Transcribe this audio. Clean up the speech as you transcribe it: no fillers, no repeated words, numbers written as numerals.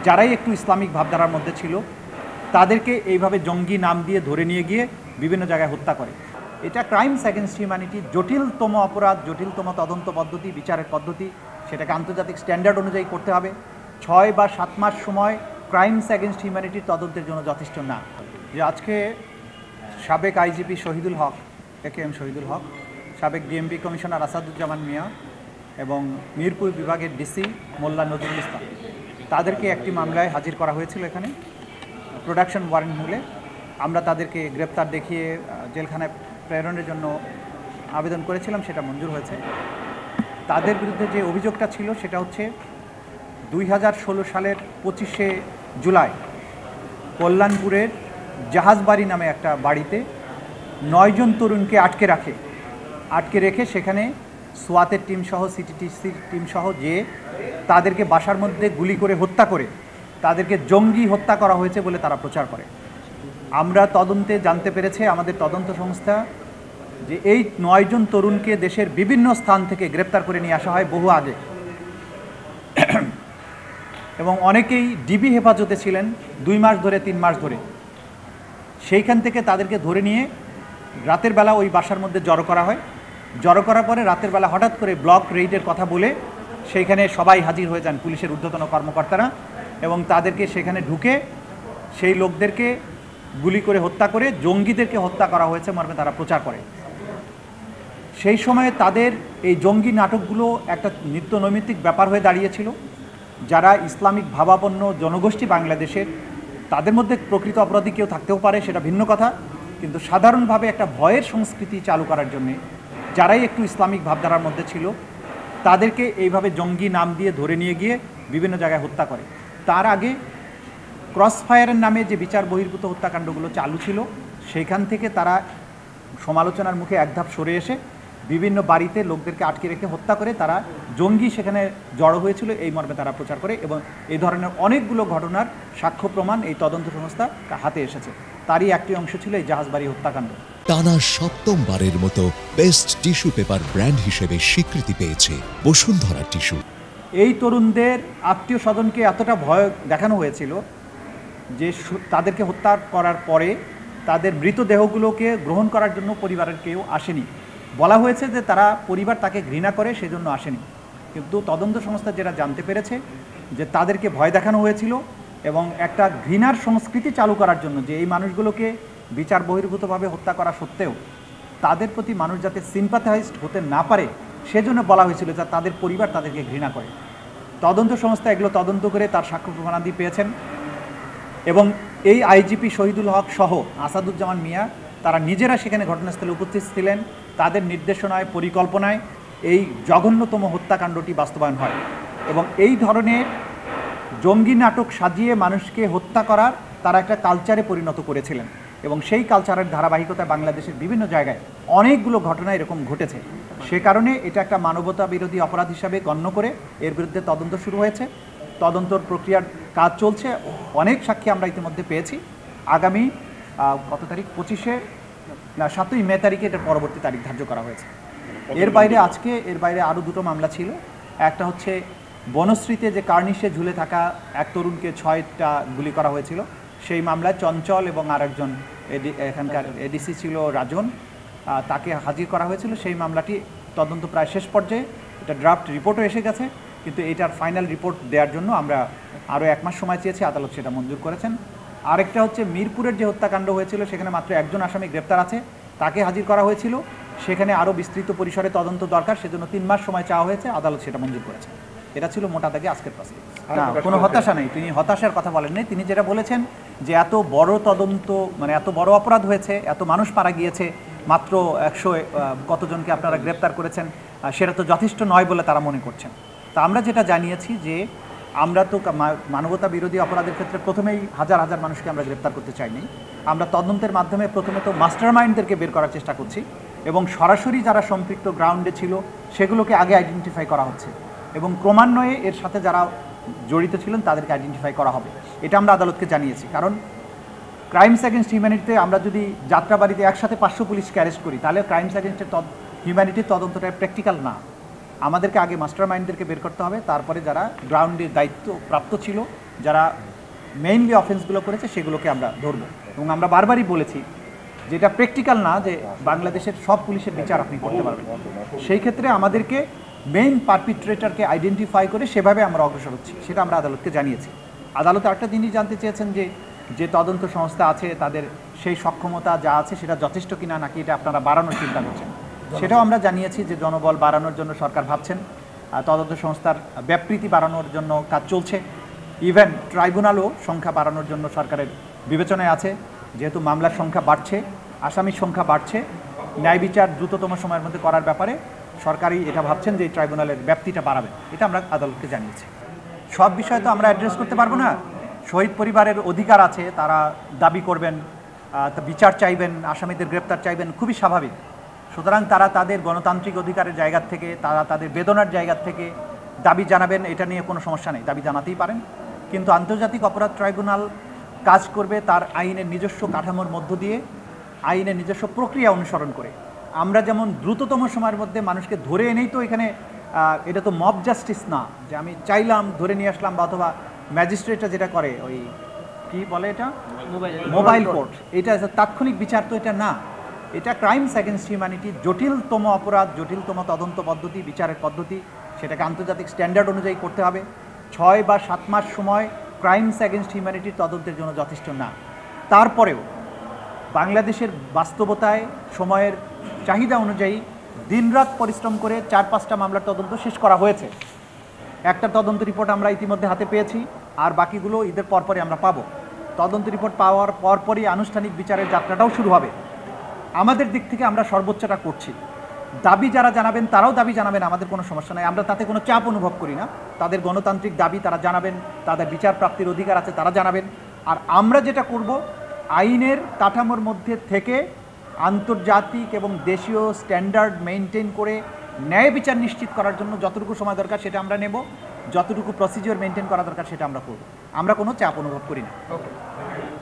যারাই একটু ইসলামিক ভাবধারার মধ্যে ছিল তাদেরকে এইভাবে জঙ্গি নাম দিয়ে ধরে নিয়ে গিয়ে বিভিন্ন জায়গায় হত্যা করে। এটা ক্রাইমস অ্যাগেনস্ট হিউম্যানিটি, জটিলতম অপরাধ, জটিলতম তদন্ত পদ্ধতি, বিচারের পদ্ধতি, সেটাকে আন্তর্জাতিক স্ট্যান্ডার্ড অনুযায়ী করতে হবে। 6 বা 7 মাস সময় ক্রাইমস অ্যাগেনস্ট হিউম্যানিটির তদন্তের জন্য যথেষ্ট না। যে আজকে সাবেক আইজিপি শহীদুল হক, AKM শহীদুল হক, সাবেক ডিএমপি কমিশনার আসাদুজ্জামান মিয়া এবং মিরপুর বিভাগের ডিসি মোল্লা নজরুল ইসলাম, তাদেরকে একটি মামলায় হাজির করা হয়েছিল এখানে প্রোডাকশন ওয়ারেন্ট মূলে। আমরা তাদেরকে গ্রেপ্তার দেখিয়ে জেলখানায় প্রেরণের জন্য আবেদন করেছিলাম, সেটা মঞ্জুর হয়েছে। তাদের বিরুদ্ধে যে অভিযোগটা ছিল সেটা হচ্ছে 2016 সালের 25শে জুলাই কল্যাণপুরের জাহাজবাড়ি নামে একটা বাড়িতে 9 জন তরুণকে আটকে রেখে সেখানে সোয়াতের টিমসহ সিটিটিসির টিমসহ যে তাদেরকে বাসার মধ্যে গুলি করে হত্যা করে তাদেরকে জঙ্গি হত্যা করা হয়েছে বলে তারা প্রচার করে। আমরা তদন্তে জানতে পেরেছে আমাদের তদন্ত সংস্থা যে এই 9 জন তরুণকে দেশের বিভিন্ন স্থান থেকে গ্রেপ্তার করে নিয়ে আসা হয় বহু আগে, এবং অনেকেই ডিবি হেফাজতে ছিলেন 2 মাস ধরে 3 মাস ধরে। সেইখান থেকে তাদেরকে ধরে নিয়ে রাতের বেলা ওই বাসার মধ্যে জড়ো করা হয়। জড়ো করার পরে রাতের বেলা হঠাৎ করে ব্লক রেইডের কথা বলে সেইখানে সবাই হাজির হয়ে যান, পুলিশের ঊর্ধ্বতন কর্মকর্তারা, এবং তাদেরকে সেখানে ঢুকে সেই লোকদেরকে গুলি করে হত্যা করে জঙ্গিদেরকে হত্যা করা হয়েছে মর্মে তারা প্রচার করে। সেই সময়ে তাদের এই জঙ্গি নাটকগুলো একটা নিত্য নৈমিত্তিক ব্যাপার হয়ে দাঁড়িয়েছিল। যারা ইসলামিক ভাবাপন্ন জনগোষ্ঠী বাংলাদেশের, তাদের মধ্যে প্রকৃত অপরাধী কেউ থাকতেও পারে, সেটা ভিন্ন কথা, কিন্তু সাধারণভাবে একটা ভয়ের সংস্কৃতি চালু করার জন্যে যারাই একটু ইসলামিক ভাবধারার মধ্যে ছিল তাদেরকে এইভাবে জঙ্গি নাম দিয়ে ধরে নিয়ে গিয়ে বিভিন্ন জায়গায় হত্যা করে। তার আগে ক্রসফায়ারের নামে যে বিচার বহির্ভূত হত্যাকাণ্ডগুলো চালু ছিল সেইখান থেকে তারা সমালোচনার মুখে এক ধাপ সরে এসে বিভিন্ন বাড়িতে লোকদেরকে আটকে রেখে হত্যা করে তারা জঙ্গি সেখানে জড়ো হয়েছিল এই মর্মে তারা প্রচার করে, এবং এই ধরনের অনেকগুলো ঘটনার সাক্ষ্য প্রমাণ এই তদন্ত সংস্থা হাতে এসেছে। তারই একটি অংশ ছিল এই জাহাজবাড়ি হত্যাকাণ্ড। টানা 7মবারের মতো বেস্ট টিস্যু পেপার ব্র্যান্ড হিসেবে স্বীকৃতি পেয়েছে বসুন্ধরা টিস্যু। এই তরুণদের আত্মীয় স্বজনকে এতটা ভয় দেখানো হয়েছিল যে তাদেরকে হত্যা করার পরে তাদের মৃতদেহগুলোকে গ্রহণ করার জন্য পরিবারের কেউ আসেনি। বলা হয়েছে যে তারা পরিবার তাকে ঘৃণা করে সেজন্য আসেনি, কিন্তু তদন্ত সংস্থা যেটা জানতে পেরেছে যে তাদেরকে ভয় দেখানো হয়েছিল এবং একটা ঘৃণার সংস্কৃতি চালু করার জন্য, যে এই মানুষগুলোকে বিচার বহির্ভূতভাবে হত্যা করা সত্ত্বেও তাদের প্রতি মানুষ যাতে সিম্পাথাইজড হতে না পারে সেজন্য বলা হয়েছিল যে তাদের পরিবার তাদেরকে ঘৃণা করে। তদন্ত সংস্থা এগুলো তদন্ত করে তার সাক্ষ্য প্রমাণাদি পেয়েছেন, এবং এই আইজিপি শহীদুল হক সহ আসাদুজ্জামান মিয়া তারা নিজেরা সেখানে ঘটনাস্থলে উপস্থিত ছিলেন। তাদের নির্দেশনায় পরিকল্পনায় এই জঘন্যতম হত্যাকাণ্ডটি বাস্তবায়ন হয়, এবং এই ধরনের জঙ্গি নাটক সাজিয়ে মানুষকে হত্যা করার তারা একটা কালচারে পরিণত করেছিলেন, এবং সেই কালচারের ধারাবাহিকতায় বাংলাদেশের বিভিন্ন জায়গায় অনেকগুলো ঘটনা এরকম ঘটেছে। সে কারণে এটা একটা মানবতা বিরোধী অপরাধ হিসাবে গণ্য করে এর বিরুদ্ধে তদন্ত শুরু হয়েছে। তদন্তর প্রক্রিয়ার কাজ চলছে, অনেক সাক্ষী আমরা ইতিমধ্যে পেয়েছি। আগামী কত তারিখ, 7ই মে তারিখে এটার পরবর্তী তারিখ ধার্য করা হয়েছে। এর বাইরে আরও 2টো মামলা ছিল। একটা হচ্ছে বনশ্রীতে যে কার্নিশে ঝুলে থাকা এক তরুণকে 6টা গুলি করা হয়েছিল, সেই মামলায় চঞ্চল এবং আরেকজন এখানকার এডিসি ছিল রাজন, তাকে হাজির করা হয়েছিল। সেই মামলাটি তদন্ত প্রায় শেষ পর্যায়ে, এটা ড্রাফট রিপোর্টও এসে গেছে, কিন্তু এটার ফাইনাল রিপোর্ট দেওয়ার জন্য আমরা আরও 1 মাস সময় চেয়েছি, আদালত সেটা মঞ্জুর করেছেন। আরেকটা হচ্ছে মিরপুরের যে হত্যাকাণ্ড হয়েছিল সেখানে মাত্র একজন আসামি গ্রেপ্তার আছে, তাকে হাজির করা হয়েছিল। সেখানে আরও বিস্তৃত পরিসরে তদন্ত দরকার, সেজন্য 3 মাস সময় চাওয়া হয়েছে, আদালত সেটা মঞ্জুর করেছে। এটা ছিল মোটা দাগে আজকের প্রশ্ন। না, কোনো হতাশা নেই, তিনি হতাশার কথা বলেন নাই। তিনি যেটা বলেছেন যে এত বড় তদন্ত, মানে এত বড় অপরাধ হয়েছে, এত মানুষ মারা গিয়েছে, মাত্র 100 কতজনকে আপনারা গ্রেপ্তার করেছেন, সেটা তো যথেষ্ট নয় বলে তারা মনে করছেন। তা আমরা যেটা জানিয়েছি যে আমরা তো মানবতা বিরোধী অপরাধের ক্ষেত্রে প্রথমেই হাজার হাজার মানুষকে আমরা গ্রেপ্তার করতে চাইনি। আমরা তদন্তের মাধ্যমে প্রথমে তো মাস্টার মাইন্ডদেরকে বের করার চেষ্টা করছি, এবং সরাসরি যারা সম্পৃক্ত গ্রাউন্ডে ছিল সেগুলোকে আগে আইডেন্টিফাই করা হচ্ছে, এবং ক্রমান্বয়ে এর সাথে যারা জড়িত ছিলেন তাদেরকে আইডেন্টিফাই করা হবে। এটা আমরা আদালতকে জানিয়েছি। কারণ ক্রাইমস অ্যাগেনস্ট হিউম্যানিটিতে আমরা যদি যাত্রাবাড়িতে একসাথে 500 পুলিশকে অ্যারেস্ট করি তাহলে ক্রাইমস অ্যাগেনস্ট হিউম্যানিটির তদন্তটা প্র্যাকটিক্যাল না। আমাদেরকে আগে মাস্টার মাইন্ডদেরকে বের করতে হবে, তারপরে যারা গ্রাউন্ডে দায়িত্ব প্রাপ্ত ছিল যারা মেইনলি অফেন্সগুলো করেছে সেগুলোকে আমরা ধরবো। এবং আমরা বারবারই বলেছি যে এটা প্র্যাকটিক্যাল না যে বাংলাদেশের সব পুলিশের বিচার আপনি করতে পারবেন। সেই ক্ষেত্রে আমাদেরকে মেইন পারপিট্রেটরকে আইডেন্টিফাই করে সেভাবে আমরা অগ্রসর হচ্ছি, সেটা আমরা আদালতকে জানিয়েছি। আদালত একটা জিনিস জানতে চেয়েছেন যে তদন্ত সংস্থা আছে তাদের সেই সক্ষমতা যা আছে সেটা যথেষ্ট কিনা, নাকি এটা আপনারা বাড়ানোর চিন্তা করছেন, সেটাও আমরা জানিয়েছি যে জনবল বাড়ানোর জন্য সরকার ভাবছেন, তদন্ত সংস্থার ব্যাপৃতি বাড়ানোর জন্য কাজ চলছে। ইভেন ট্রাইব্যুনালও সংখ্যা বাড়ানোর জন্য সরকারের বিবেচনায় আছে, যেহেতু মামলার সংখ্যা বাড়ছে, আসামির সংখ্যা বাড়ছে, ন্যায় বিচার দ্রুততম সময়ের মধ্যে করার ব্যাপারে সরকারই এটা ভাবছেন যে এই ট্রাইব্যুনালের ব্যাপ্তিটা বাড়াবে, এটা আমরা আদালতকে জানিয়েছি। সব বিষয় তো আমরা অ্যাড্রেস করতে পারবো না, শহীদ পরিবারের অধিকার আছে, তারা দাবি করবেন, বিচার চাইবেন, আসামিদের গ্রেপ্তার চাইবেন, খুবই স্বাভাবিক। সুতরাং তারা তাদের গণতান্ত্রিক অধিকারের জায়গা থেকে, তারা তাদের বেদনার জায়গা থেকে দাবি জানাবেন, এটা নিয়ে কোনো সমস্যা নেই, দাবি জানাতেই পারেন। কিন্তু আন্তর্জাতিক অপরাধ ট্রাইব্যুনাল কাজ করবে তার আইনের নিজস্ব কাঠামোর মধ্য দিয়ে, আইনের নিজস্ব প্রক্রিয়া অনুসরণ করে। আমরা যেমন দ্রুততম সময়ের মধ্যে মানুষকে ধরে এনেই তো এখানে, এটা তো মব জাস্টিস না যে আমি চাইলাম ধরে নিয়ে আসলাম, বা অথবা ম্যাজিস্ট্রেটরা যেটা করে ওই কি বলে এটা মোবাইল কোর্ট, এটা তাৎক্ষণিক বিচার তো এটা না, এটা ক্রাইমস অ্যাগেনস্ট হিউম্যানিটি, জটিলতম অপরাধ, জটিলতম তদন্ত পদ্ধতি, বিচারের পদ্ধতি, সেটাকে আন্তর্জাতিক স্ট্যান্ডার্ড অনুযায়ী করতে হবে। 6 বা 7 মাস সময় ক্রাইমস অ্যাগেনস্ট হিউম্যানিটির তদন্তের জন্য যথেষ্ট না। তারপরেও বাংলাদেশের বাস্তবতায় সময়ের চাহিদা অনুযায়ী দিনরাত পরিশ্রম করে 4-5টা মামলার তদন্ত শেষ করা হয়েছে। একটা তদন্ত রিপোর্ট আমরা ইতিমধ্যে হাতে পেয়েছি, আর বাকিগুলো ঈদের পরপরই আমরা পাবো। তদন্ত রিপোর্ট পাওয়ার পরপরই আনুষ্ঠানিক বিচারের যাত্রাটাও শুরু হবে। আমাদের দিক থেকে আমরা সর্বোচ্চটা করছি। দাবি যারা জানাবেন তারাও দাবি জানাবেন, আমাদের কোনো সমস্যা নাই, আমরা তাতে কোনো চাপ অনুভব করি না। তাদের গণতান্ত্রিক দাবি তারা জানাবেন, তাদের বিচার প্রাপ্তির অধিকার আছে তারা জানাবেন। আর আমরা যেটা করব, আইনের কাঠামোর মধ্যে থেকে আন্তর্জাতিক এবং দেশীয় স্ট্যান্ডার্ড মেনটেন করে ন্যায় বিচার নিশ্চিত করার জন্য যতটুকু সময় দরকার সেটা আমরা নেব, যতটুকু প্রসিজিওর মেনটেন করা দরকার সেটা আমরা করব। আমরা কোনো চাপ অনুভব করি না।